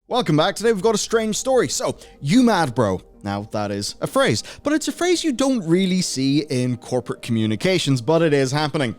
Welcome back. Today we've got a strange story. So, you mad bro. Now, that is a phrase, but it's a phrase you don't really see in corporate communications, but it is happening.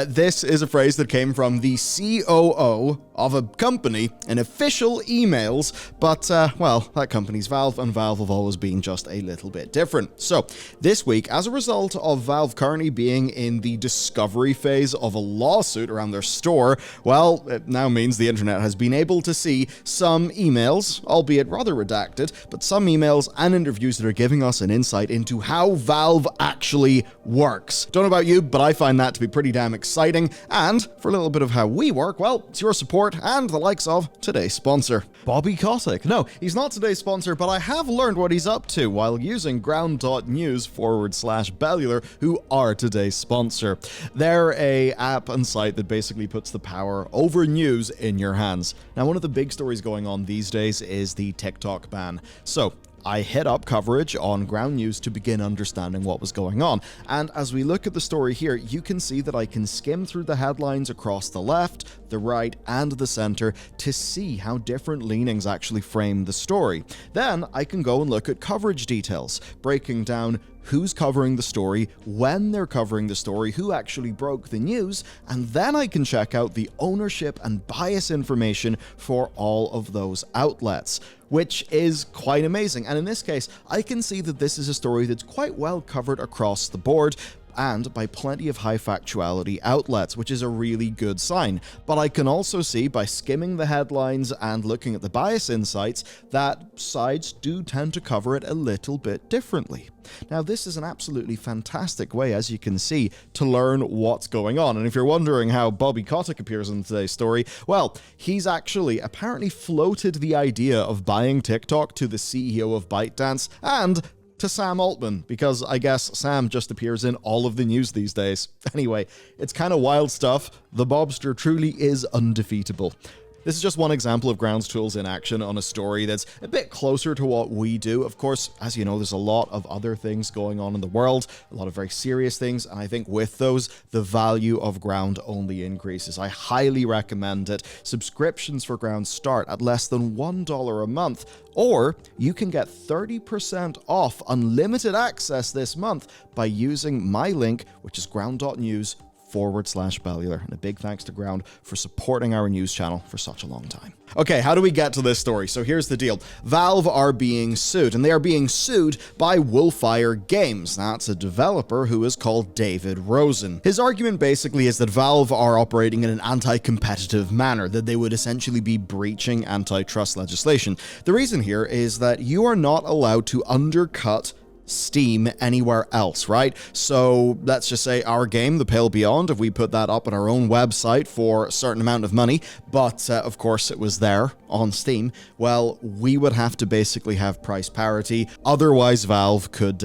This is a phrase that came from the COO of a company in official emails, but, well, that company's Valve, and Valve have always been just a little bit different. So, this week, as a result of Valve currently being in the discovery phase of a lawsuit around their store, well, it now means the internet has been able to see some emails, albeit rather redacted, but some emails and interviews that are giving us an insight into how Valve actually works. Don't know about you, but I find that to be pretty damn exciting. And for a little bit of how we work, well, it's your support and the likes of today's sponsor, Bobby Kotick. No, he's not today's sponsor, but I have learned what he's up to while using ground.news/Bellular, who are today's sponsor. They're a app and site that basically puts the power over news in your hands. Now, one of the big stories going on these days is the TikTok ban. So, I hit up coverage on Ground News to begin understanding what was going on. And as we look at the story here, you can see that I can skim through the headlines across the left, the right, and the center to see how different leanings actually frame the story. Then I can go and look at coverage details, breaking down who's covering the story, when they're covering the story, who actually broke the news, and then I can check out the ownership and bias information for all of those outlets, which is quite amazing. And in this case, I can see that this is a story that's quite well covered across the board, and by plenty of high factuality outlets, which is a really good sign. But I can also see by skimming the headlines and looking at the bias insights that sides do tend to cover it a little bit differently. Now, this is an absolutely fantastic way, as you can see, to learn what's going on. And if you're wondering how Bobby Kotick appears in today's story, well, he's actually apparently floated the idea of buying TikTok to the CEO of ByteDance and to Sam Altman, because I guess Sam just appears in all of the news these days. Anyway, it's kind of wild stuff. The mobster truly is undefeatable. This is just one example of Ground's tools in action on a story that's a bit closer to what we do. Of course, as you know, there's a lot of other things going on in the world, a lot of very serious things, and I think with those, the value of Ground only increases. I highly recommend it. Subscriptions for Ground start at less than $1 a month, or you can get 30% off unlimited access this month by using my link, which is ground.news/Bellular. And a big thanks to Ground for supporting our news channel for such a long time. Okay, how do we get to this story? So here's the deal. Valve are being sued, and they are being sued by Wolfire Games. That's a developer who is called David Rosen. His argument basically is that Valve are operating in an anti-competitive manner, that they would essentially be breaching antitrust legislation. The reason here is that you are not allowed to undercut Steam anywhere else, right? So let's just say our game, The Pale Beyond, if we put that up on our own website for a certain amount of money, but of course it was there on Steam, well, we would have to basically have price parity. Otherwise, Valve could,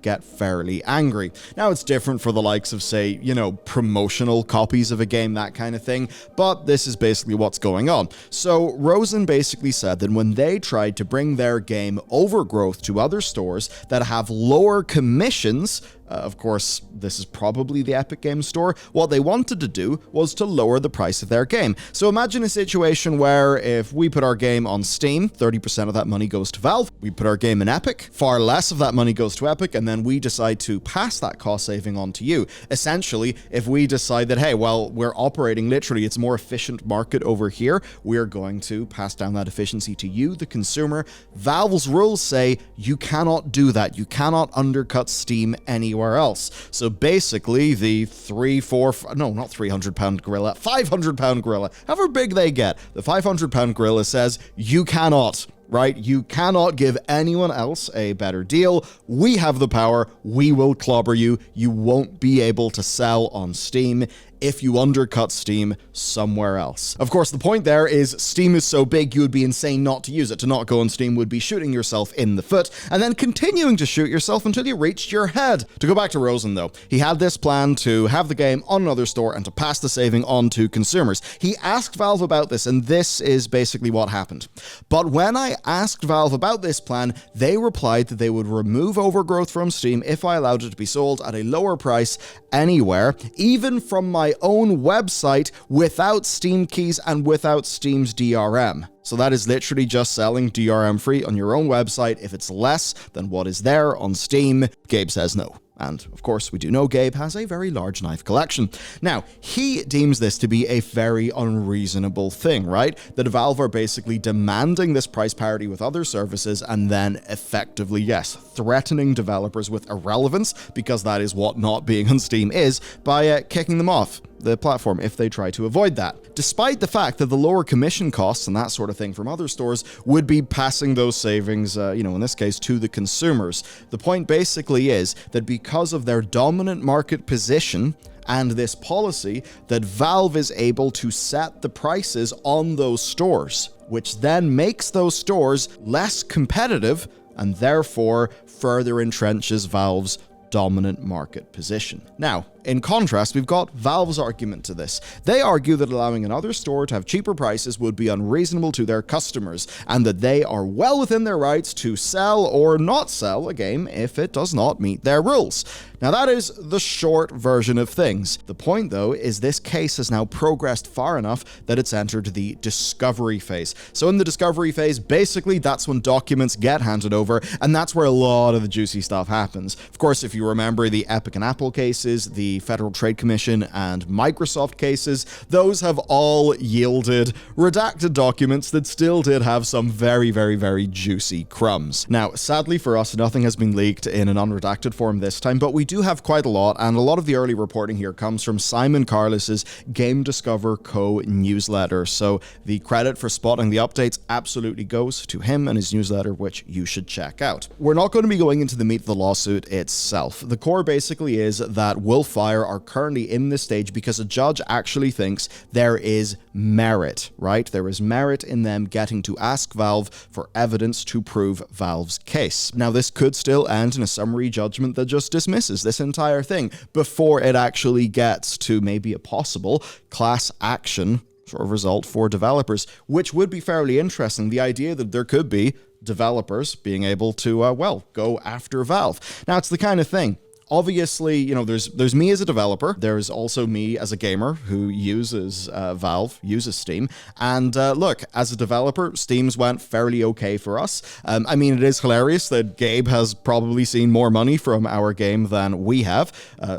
get fairly angry. Now, it's different for the likes of, say, promotional copies of a game, that kind of thing, but this is basically what's going on. So Rosen basically said that when they tried to bring their game Overgrowth to other stores that have lower commissions, of course, this is probably the Epic Games Store, what they wanted to do was to lower the price of their game. So imagine a situation where if we put our game on Steam, 30% of that money goes to Valve. We put our game in Epic, far less of that money goes to Epic, and then we decide to pass that cost saving on to you. Essentially, if we decide that, hey, well, we're operating literally, it's a more efficient market over here, we're going to pass down that efficiency to you, the consumer. Valve's rules say you cannot do that. You cannot undercut Steam anywhere else. So basically, the not 300-pound gorilla, 500-pound gorilla, however big they get, the 500-pound gorilla says you cannot, right? You cannot give anyone else a better deal. We have the power. We will clobber you. You won't be able to sell on Steam if you undercut Steam somewhere else. Of course, the point there is Steam is so big you would be insane not to use it. To not go on Steam would be shooting yourself in the foot and then continuing to shoot yourself until you reached your head. To go back to Rosen though, he had this plan to have the game on another store and to pass the saving on to consumers. He asked Valve about this, and this is basically what happened. But when I asked Valve about this plan, they replied that they would remove Overgrowth from Steam if I allowed it to be sold at a lower price anywhere, even from my my own website without Steam keys and without Steam's DRM. So that is literally just selling DRM free on your own website if it's less than what is there on Steam. Gabe says no. And, of course, we do know Gabe has a very large knife collection. Now, he deems this to be a very unreasonable thing, right? That Valve are basically demanding this price parity with other services and then effectively, yes, threatening developers with irrelevance, because that is what not being on Steam is, by kicking them off the platform if they try to avoid that. Despite the fact that the lower commission costs and that sort of thing from other stores would be passing those savings, in this case, to the consumers. The point basically is that because of their dominant market position and this policy, that Valve is able to set the prices on those stores, which then makes those stores less competitive and therefore further entrenches Valve's dominant market position. Now, in contrast, we've got Valve's argument to this. They argue that allowing another store to have cheaper prices would be unreasonable to their customers, and that they are well within their rights to sell or not sell a game if it does not meet their rules. Now, that is the short version of things. The point, though, is this case has now progressed far enough that it's entered the discovery phase. So in the discovery phase, basically, that's when documents get handed over, and that's where a lot of the juicy stuff happens. Of course, if you remember the Epic and Apple cases, the Federal Trade Commission and Microsoft cases, those have all yielded redacted documents that still did have some very, very, very juicy crumbs. Now, sadly for us, nothing has been leaked in an unredacted form this time, but we do have quite a lot, and a lot of the early reporting here comes from Simon Carles's Game Discover Co. newsletter, so the credit for spotting the updates absolutely goes to him and his newsletter, which you should check out. We're not going to be going into the meat of the lawsuit itself. The core basically is that Wolfire are currently in this stage because a judge actually thinks there is merit, right? There is merit in them getting to ask Valve for evidence to prove Valve's case. Now, this could still end in a summary judgment that just dismisses this entire thing before it actually gets to maybe a possible class action sort of result for developers, which would be fairly interesting. The idea that there could be developers being able to, go after Valve. Now, it's the kind of thing. Obviously, there's me as a developer. There's also me as a gamer who uses Valve, uses Steam. And look, as a developer, Steam's went fairly okay for us. It is hilarious that Gabe has probably seen more money from our game than we have.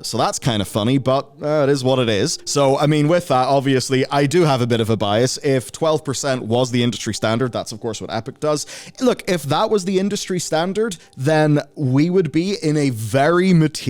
So that's kind of funny, but it is what it is. So, with that, obviously, I do have a bit of a bias. If 12% was the industry standard, that's of course what Epic does. Look, if that was the industry standard, then we would be in a very materially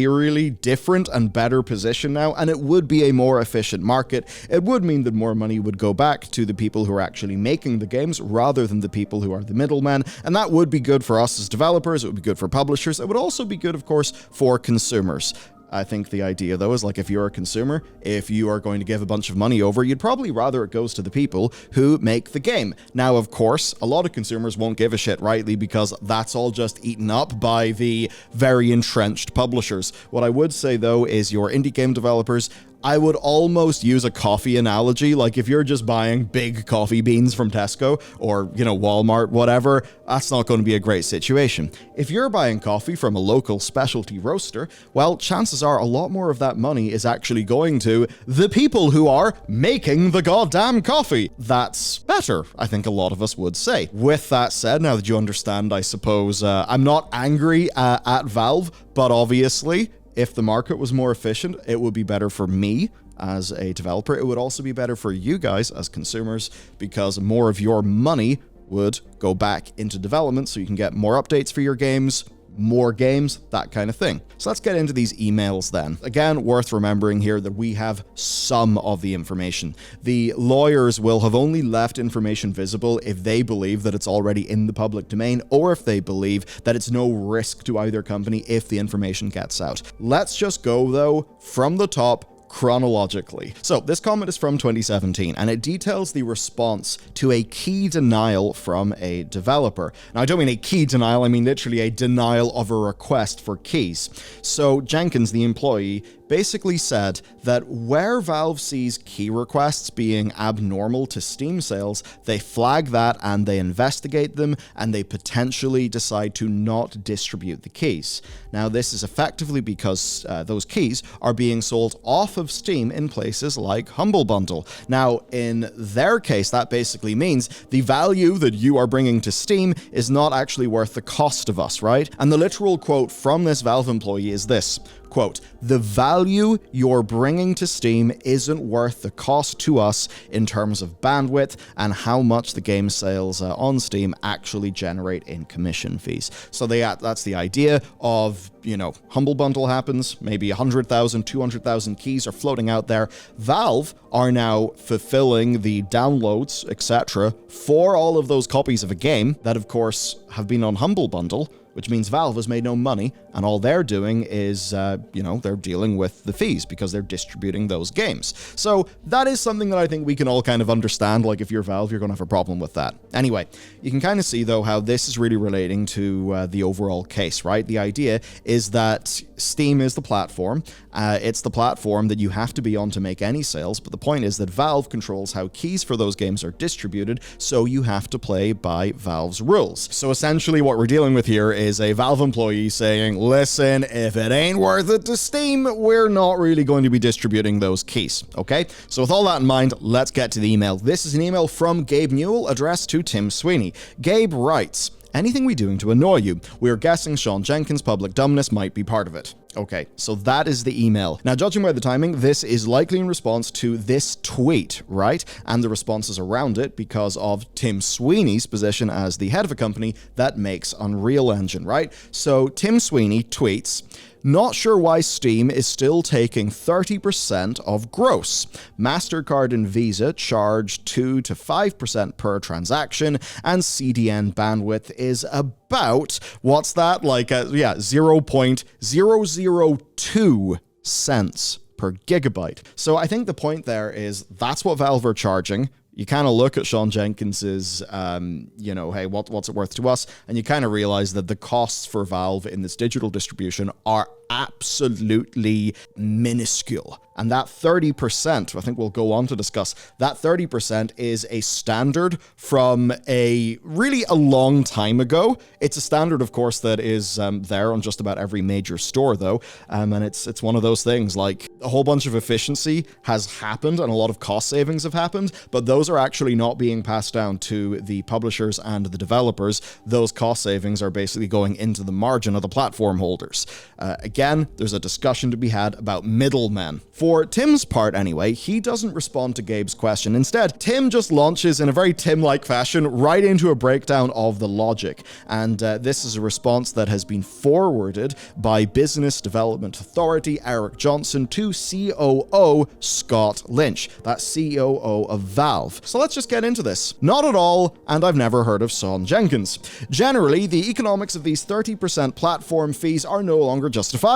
different and better position now, and it would be a more efficient market. It would mean that more money would go back to the people who are actually making the games rather than the people who are the middlemen, and that would be good for us as developers. It would be good for publishers. It would also be good, of course, for consumers. I think the idea, though, is like if you're a consumer, if you are going to give a bunch of money over, you'd probably rather it goes to the people who make the game. Now, of course, a lot of consumers won't give a shit, rightly, because that's all just eaten up by the very entrenched publishers. What I would say, though, is your indie game developers, I would almost use a coffee analogy. Like if you're just buying big coffee beans from Tesco or, Walmart, whatever, that's not going to be a great situation. If you're buying coffee from a local specialty roaster, well, chances are a lot more of that money is actually going to the people who are making the goddamn coffee. That's better, I think a lot of us would say. With that said, now that you understand, I suppose, I'm not angry at Valve, but obviously, if the market was more efficient, it would be better for me as a developer. It would also be better for you guys as consumers because more of your money would go back into development so you can get more updates for your games, more games, that kind of thing. So let's get into these emails then. Again, worth remembering here that we have some of the information. The lawyers will have only left information visible if they believe that it's already in the public domain or if they believe that it's no risk to either company if the information gets out. Let's just go, though, from the top, chronologically. So this comment is from 2017 and it details the response to a key denial from a developer. Now, I don't mean a key denial, I mean literally a denial of a request for keys. So Jenkins, the employee, basically said that where Valve sees key requests being abnormal to Steam sales, they flag that and they investigate them, and they potentially decide to not distribute the keys. Now, this is effectively because those keys are being sold off of Steam in places like Humble Bundle. Now, in their case, that basically means the value that you are bringing to Steam is not actually worth the cost of us, right? And the literal quote from this Valve employee is this, quote, "The value you're bringing to Steam isn't worth the cost to us in terms of bandwidth and how much the game sales on Steam actually generate in commission fees." So that's the idea of, Humble Bundle happens, maybe 100,000, 200,000 keys are floating out there. Valve are now fulfilling the downloads, etc., for all of those copies of a game that, of course, have been on Humble Bundle, which means Valve has made no money, and all they're doing is, they're dealing with the fees because they're distributing those games. So that is something that I think we can all kind of understand. Like, if you're Valve, you're going to have a problem with that. Anyway, you can kind of see, though, how this is really relating to the overall case, right? The idea is that Steam is the platform. It's the platform that you have to be on to make any sales, but the point is that Valve controls how keys for those games are distributed, so you have to play by Valve's rules. So essentially what we're dealing with here is a Valve employee saying, listen, if it ain't worth it to Steam, we're not really going to be distributing those keys, okay? So with all that in mind, let's get to the email. This is an email from Gabe Newell addressed to Tim Sweeney. Gabe writes, "Anything we doing to annoy you? We're guessing Sean Jenkins' public dumbness might be part of it." Okay, so that is the email. Now, judging by the timing, this is likely in response to this tweet, right? And the responses around it because of Tim Sweeney's position as the head of a company that makes Unreal Engine, right? So Tim Sweeney tweets, "Not sure why Steam is still taking 30% of gross. MasterCard and Visa charge 2 to 5% per transaction, and CDN bandwidth is about, what's that? 0.002 cents per gigabyte." So I think the point there is that's what Valve are charging. You kind of look at Sean Jenkins's, hey, what's it worth to us? And you kind of realize that the costs for Valve in this digital distribution are absolutely minuscule. And that 30%, I think we'll go on to discuss, that 30% is a standard from a long time ago. It's a standard, of course, that is there on just about every major store, though. And it's one of those things, like, a whole bunch of efficiency has happened and a lot of cost savings have happened, but those are actually not being passed down to the publishers and the developers. Those cost savings are basically going into the margin of the platform holders. Again, there's a discussion to be had about middlemen. For Tim's part, anyway, he doesn't respond to Gabe's question. Instead, Tim just launches in a very Tim-like fashion right into a breakdown of the logic. And this is a response that has been forwarded by Business Development Authority Eric Johnson to COO Scott Lynch. That's COO of Valve. So let's just get into this. Not at all, and I've never heard of Sean Jenkins. Generally, the economics of these 30% platform fees are no longer justifiable.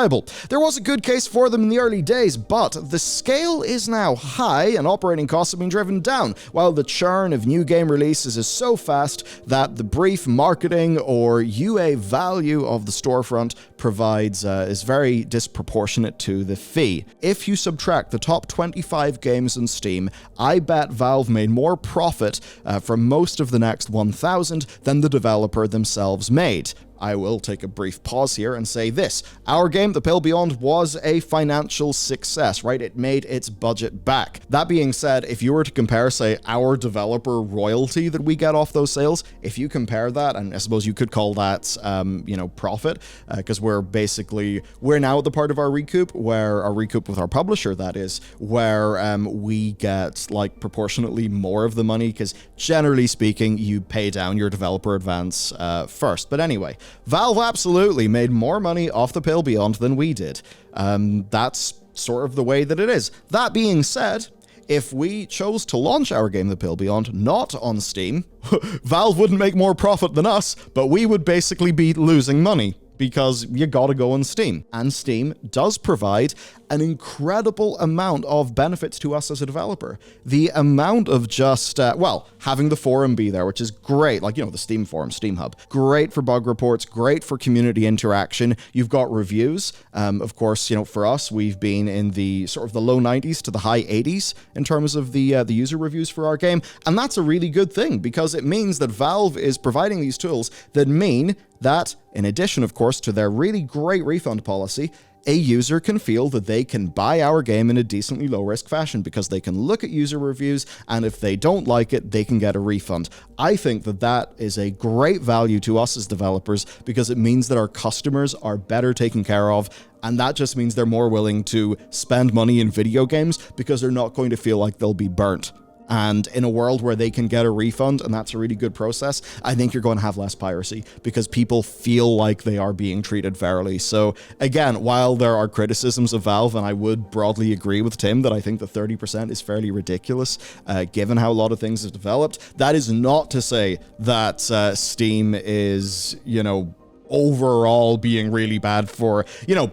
There was a good case for them in the early days, but the scale is now high and operating costs have been driven down, while the churn of new game releases is so fast that the brief marketing or UA value of the storefront provides is very disproportionate to the fee. If you subtract the top 25 games on Steam, I bet Valve made more profit from most of the next 1,000 than the developer themselves made. I will take a brief pause here and say this. Our game, The Pale Beyond, was a financial success, right? It made its budget back. That being said, if you were to compare, say, our developer royalty that we get off those sales, if you compare that, and I suppose you could call that, profit, because we're now at the part of our recoup with our publisher, that is, where we get, proportionately more of the money, because generally speaking, you pay down your developer advance first. But anyway, Valve absolutely made more money off The Pale Beyond than we did. That's sort of the way that it is. That being said, if we chose to launch our game The Pale Beyond not on Steam, Valve wouldn't make more profit than us, but we would basically be losing money, because you gotta go on Steam. And Steam does provide an incredible amount of benefits to us as a developer. The amount of just, having the forum be there, which is great, like, the Steam forum, Steam Hub, great for bug reports, great for community interaction. You've got reviews. Of course, for us, we've been in the sort of the low 90s to the high 80s in terms of the user reviews for our game. And that's a really good thing because it means that Valve is providing these tools that mean that, in addition, of course, to their really great refund policy, a user can feel that they can buy our game in a decently low-risk fashion because they can look at user reviews, and if they don't like it, they can get a refund. I think that that is a great value to us as developers because it means that our customers are better taken care of, and that just means they're more willing to spend money in video games because they're not going to feel like they'll be burnt. And in a world where they can get a refund, and that's a really good process, I think you're going to have less piracy because people feel like they are being treated fairly. So again, while there are criticisms of Valve, and I would broadly agree with Tim that I think the 30% is fairly ridiculous, given how a lot of things have developed, that is not to say that Steam is, overall being really bad for,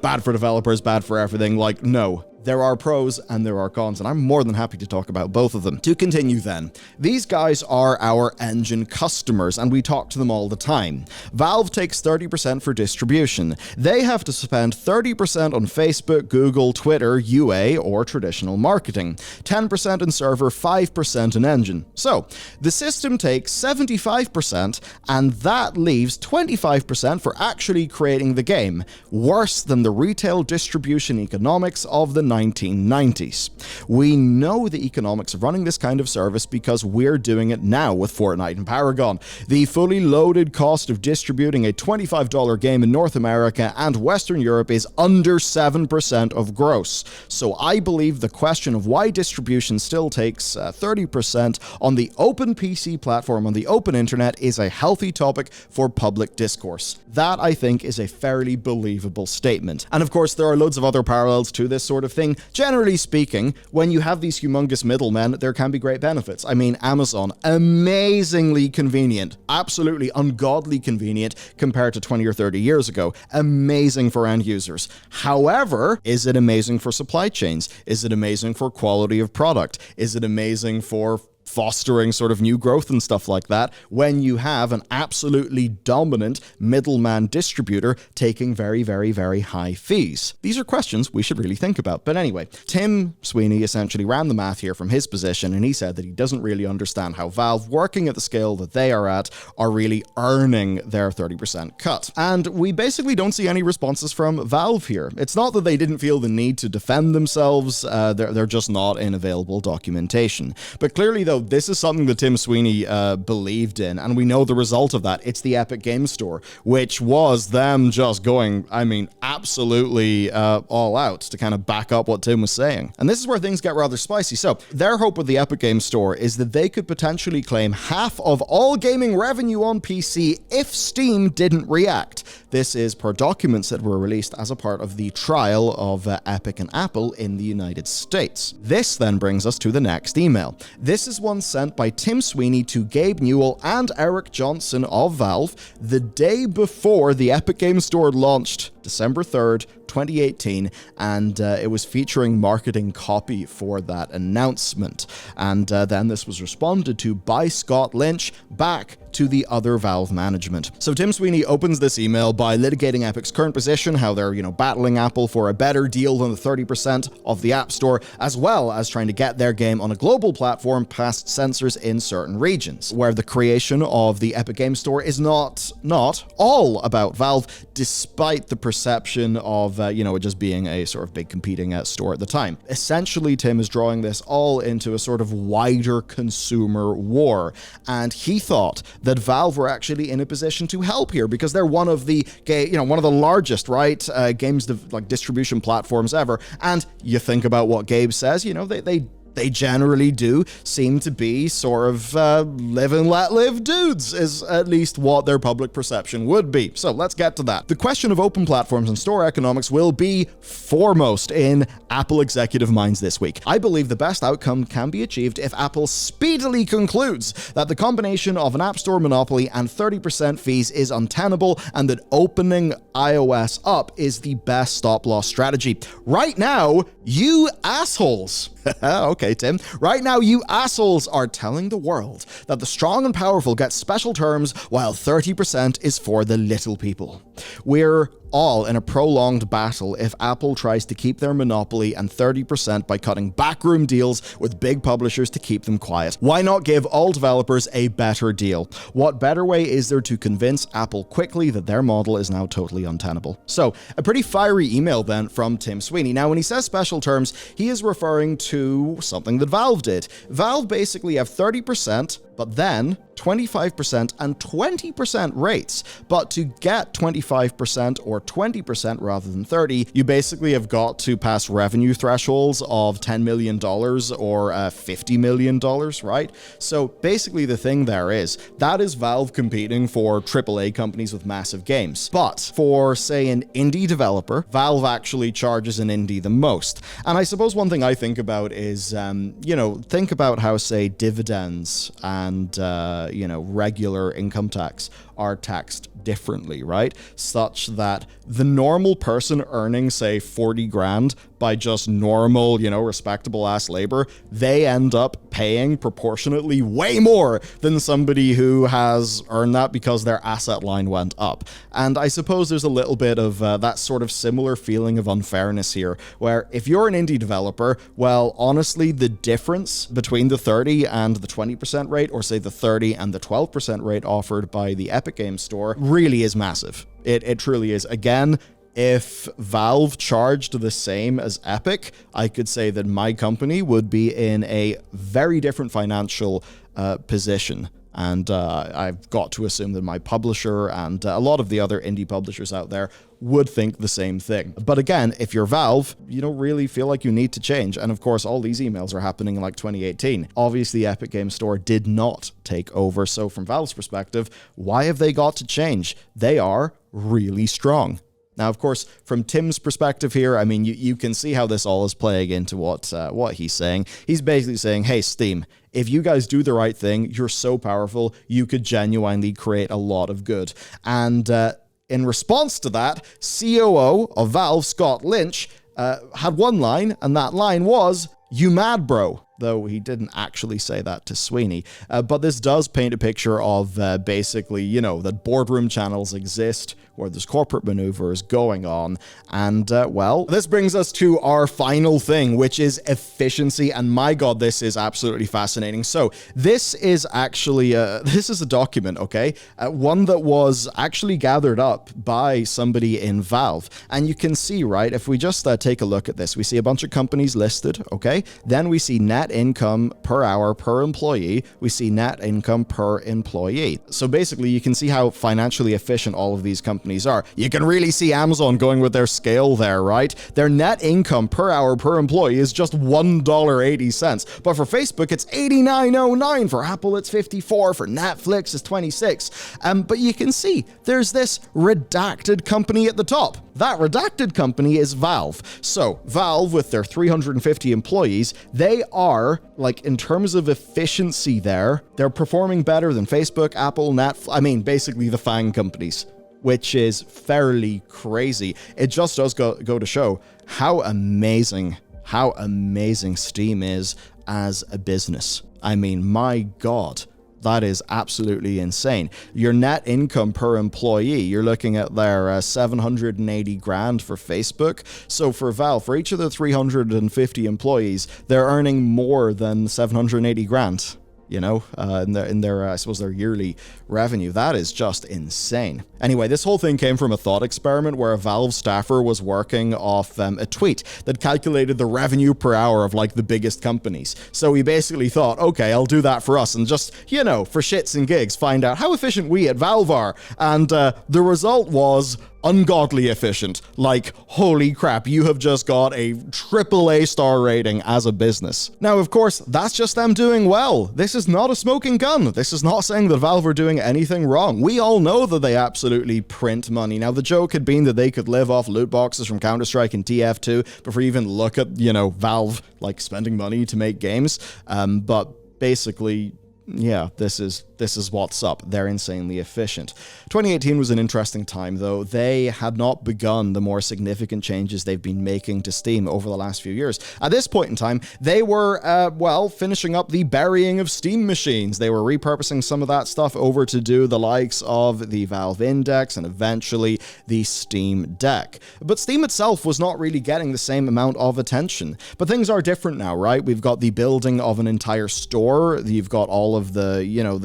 bad for developers, bad for everything. Like, no. There are pros and there are cons, and I'm more than happy to talk about both of them. To continue then, these guys are our engine customers, and we talk to them all the time. Valve takes 30% for distribution. They have to spend 30% on Facebook, Google, Twitter, UA, or traditional marketing, 10% in server, 5% in engine. So, the system takes 75%, and that leaves 25% for actually creating the game, worse than the retail distribution economics of the 1990s. We know the economics of running this kind of service because we're doing it now with Fortnite and Paragon. The fully loaded cost of distributing a $25 game in North America and Western Europe is under 7% of gross. So I believe the question of why distribution still takes 30% on the open PC platform on the open internet is a healthy topic for public discourse. That, I think, is a fairly believable statement. And of course, there are loads of other parallels to this sort of thing. Generally speaking, when you have these humongous middlemen, there can be great benefits. I mean, Amazon, amazingly convenient, absolutely ungodly convenient compared to 20 or 30 years ago. Amazing for end users. However, is it amazing for supply chains? Is it amazing for quality of product? Is it amazing for fostering sort of new growth and stuff like that when you have an absolutely dominant middleman distributor taking very, very, very high fees? These are questions we should really think about. But anyway, Tim Sweeney essentially ran the math here from his position, and he said that he doesn't really understand how Valve, working at the scale that they are at, are really earning their 30% cut. And we basically don't see any responses from Valve here. It's not that they didn't feel the need to defend themselves, they're just not in available documentation. But clearly, though, this is something that Tim Sweeney believed in, and we know the result of that. It's the Epic Games Store, which was them just going, absolutely all out to kind of back up what Tim was saying. And this is where things get rather spicy. So, their hope with the Epic Games Store is that they could potentially claim half of all gaming revenue on PC if Steam didn't react. This is per documents that were released as a part of the trial of Epic and Apple in the United States. This then brings us to the next email. This is one sent by Tim Sweeney to Gabe Newell and Eric Johnson of Valve the day before the Epic Games Store launched, December 3rd, 2018, and it was featuring marketing copy for that announcement. And then this was responded to by Scott Lynch back to the other Valve management. So Tim Sweeney opens this email by litigating Epic's current position, how they're, battling Apple for a better deal than the 30% of the App Store, as well as trying to get their game on a global platform past censors in certain regions, where the creation of the Epic Games Store is not all about Valve, despite the perception of, it just being a sort of big competing store at the time. Essentially, Tim is drawing this all into a sort of wider consumer war, and he thought that Valve were actually in a position to help here because they're one of the largest, games distribution platforms ever. And you think about what Gabe says, they They generally do seem to be sort of live and let live dudes, is at least what their public perception would be. So let's get to that. The question of open platforms and store economics will be foremost in Apple executive minds this week. I believe the best outcome can be achieved if Apple speedily concludes that the combination of an App Store monopoly and 30% fees is untenable, and that opening iOS up is the best stop-loss strategy. Right now, you assholes. Okay, Tim. Right now, you assholes are telling the world that the strong and powerful get special terms while 30% is for the little people. We're all in a prolonged battle if Apple tries to keep their monopoly and 30% by cutting backroom deals with big publishers to keep them quiet. Why not give all developers a better deal? What better way is there to convince Apple quickly that their model is now totally untenable? So, a pretty fiery email then from Tim Sweeney. Now, when he says special terms, he is referring to something that Valve did. Valve basically have 30%, but then 25% and 20% rates. But to get 25% or 20% rather than 30, you basically have got to pass revenue thresholds of $10 million or $50 million, right? So basically the thing there is, that is Valve competing for AAA companies with massive games. But for, say, an indie developer, Valve actually charges an indie the most. And I suppose one thing I think about is, think about how, say, dividends and regular income tax are taxed differently, right? Such that the normal person earning, say, 40 grand by just normal, respectable ass labor, they end up paying proportionately way more than somebody who has earned that because their asset line went up. And I suppose there's a little bit of that sort of similar feeling of unfairness here, where if you're an indie developer, well, honestly, the difference between the 30 and the 20% rate, or say the 30 and the 12% rate offered by the Epic Games Store, really is massive. It truly is. Again, if Valve charged the same as Epic, I could say that my company would be in a very different financial position. And I've got to assume that my publisher and a lot of the other indie publishers out there would think the same thing. But again, if you're Valve, you don't really feel like you need to change. And of course, all these emails are happening in like 2018. Obviously, Epic Games Store did not take over. So from Valve's perspective, why have they got to change? They are really strong. Now, of course, from Tim's perspective here, I mean, you can see how this all is playing into what he's saying. He's basically saying, hey, Steam, if you guys do the right thing, you're so powerful, you could genuinely create a lot of good. And in response to that, COO of Valve, Scott Lynch, had one line, and that line was, "You mad, bro?" Though he didn't actually say that to Sweeney. But this does paint a picture of basically, that boardroom channels exist, where there's corporate maneuvers going on. And, this brings us to our final thing, which is efficiency. And my God, this is absolutely fascinating. So this is actually, this is a document, okay? One that was actually gathered up by somebody in Valve. And you can see, right, if we just take a look at this, we see a bunch of companies listed, okay? Then we see net income per hour per employee. We see net income per employee. So basically, you can see how financially efficient all of these companies are. You can really see Amazon going with their scale there, right? Their net income per hour per employee is just $1.80. But for Facebook, it's $89.09. For Apple, it's $54. For Netflix, it's $26. But you can see there's this redacted company at the top. That redacted company is Valve. So Valve, with their 350 employees, they are, in terms of efficiency there, they're performing better than Facebook, Apple, Netflix, basically the FAANG companies, which is fairly crazy. It just does go to show how amazing Steam is as a business. My God. That is absolutely insane. Your net income per employee, you're looking at their 780 grand for Facebook. So for Valve, for each of the 350 employees, they're earning more than 780 grand. In their I suppose their yearly revenue. That is just insane. Anyway, this whole thing came from a thought experiment where a Valve staffer was working off a tweet that calculated the revenue per hour of the biggest companies. So he basically thought, okay, I'll do that for us and just, for shits and gigs, find out how efficient we at Valve are. And the result was ungodly efficient. Like, holy crap, you have just got a AAA star rating as a business. Now, of course, that's just them doing well. This is not a smoking gun. This is not saying that Valve are doing anything wrong. We all know that they absolutely print money. Now, the joke had been that they could live off loot boxes from Counter-Strike and TF2 before you even look at, Valve, like, spending money to make games. But basically, yeah, this is what's up. They're insanely efficient. 2018 was an interesting time, though. They had not begun the more significant changes they've been making to Steam over the last few years. At this point in time, they were, finishing up the burying of Steam machines. They were repurposing some of that stuff over to do the likes of the Valve Index and eventually the Steam Deck. But Steam itself was not really getting the same amount of attention. But things are different now, right? We've got the building of an entire store. You've got all of the,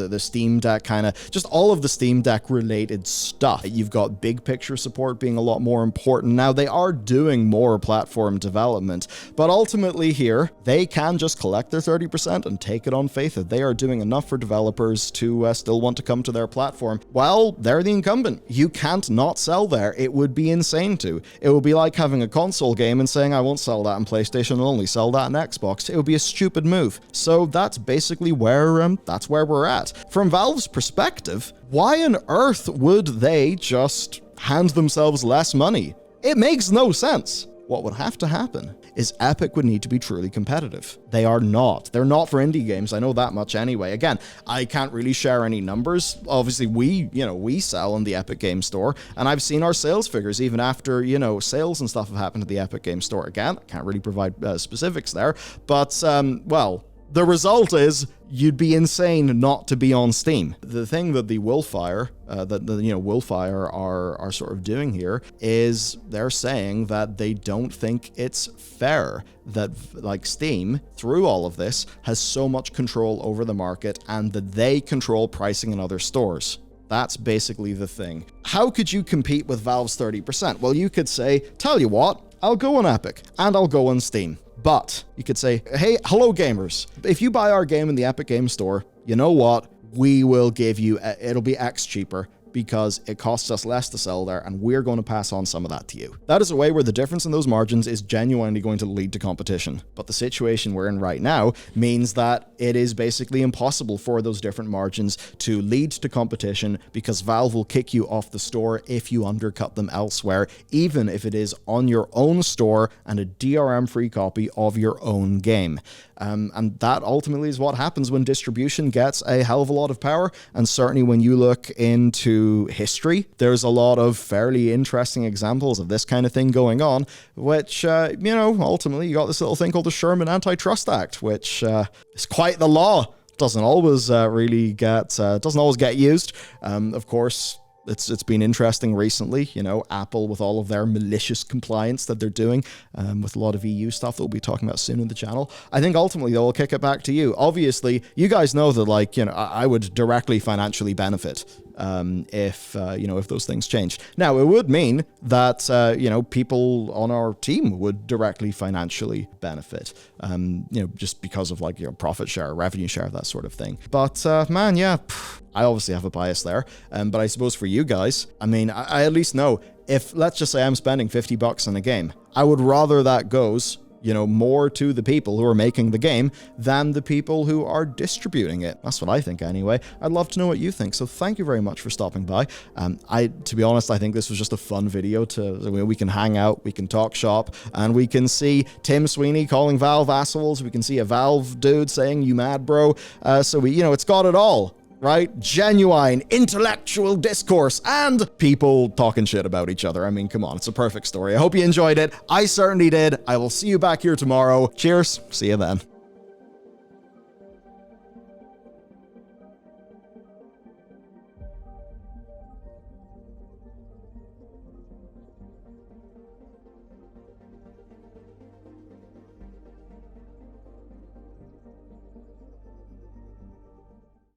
the Steam Deck just all of the Steam Deck related stuff. You've got big picture support being a lot more important. Now, they are doing more platform development, but ultimately here, they can just collect their 30% and take it on faith that they are doing enough for developers to still want to come to their platform. Well, they're the incumbent. You can't not sell there. It would be insane to. It would be like having a console game and saying, I won't sell that on PlayStation, I'll only sell that on Xbox. It would be a stupid move. So that's basically where we're at. From Valve's perspective, why on earth would they just hand themselves less money? It makes no sense. What would have to happen is Epic would need to be truly competitive. They are not. They're not for indie games. I know that much anyway. Again, I can't really share any numbers. Obviously, we sell in the Epic Game Store, and I've seen our sales figures even after, sales and stuff have happened at the Epic Game Store. Again, I can't really provide specifics there, but, the result is you'd be insane not to be on Steam. The thing that the Willfire, Willfire are sort of doing here is they're saying that they don't think it's fair that, like, Steam, through all of this, has so much control over the market and that they control pricing in other stores. That's basically the thing. How could you compete with Valve's 30%? Well, you could say, tell you what, I'll go on Epic and I'll go on Steam. But you could say, hey, hello gamers, if you buy our game in the Epic Game Store, you know what? We will give you, it'll be X cheaper because it costs us less to sell there, and we're going to pass on some of that to you. That is a way where the difference in those margins is genuinely going to lead to competition. But the situation we're in right now means that it is basically impossible for those different margins to lead to competition because Valve will kick you off the store if you undercut them elsewhere, even if it is on your own store and a DRM-free copy of your own game. And that ultimately is what happens when distribution gets a hell of a lot of power. And certainly when you look into history, there's a lot of fairly interesting examples of this kind of thing going on, which, ultimately you got this little thing called the Sherman Antitrust Act, which is quite the law. Doesn't always get used. Of course, it's been interesting recently, Apple with all of their malicious compliance that they're doing with a lot of EU stuff that we'll be talking about soon in the channel. I think ultimately they'll kick it back to you. Obviously, you guys know that, I would directly financially benefit if those things change. Now, it would mean that, people on our team would directly financially benefit, just because of profit share, revenue share, that sort of thing. But, I obviously have a bias there. But I suppose for you guys, I at least know if, let's just say I'm spending $50 on a game, I would rather that goes more to the people who are making the game than the people who are distributing it. That's what I think anyway. I'd love to know what you think, so thank you very much for stopping by. To be honest, I think this was just a fun video we can hang out, we can talk shop, and we can see Tim Sweeney calling Valve assholes, we can see a Valve dude saying, you mad bro, it's got it all. Right? Genuine intellectual discourse and people talking shit about each other. Come on, it's a perfect story. I hope you enjoyed it. I certainly did. I will see you back here tomorrow. Cheers. See you then.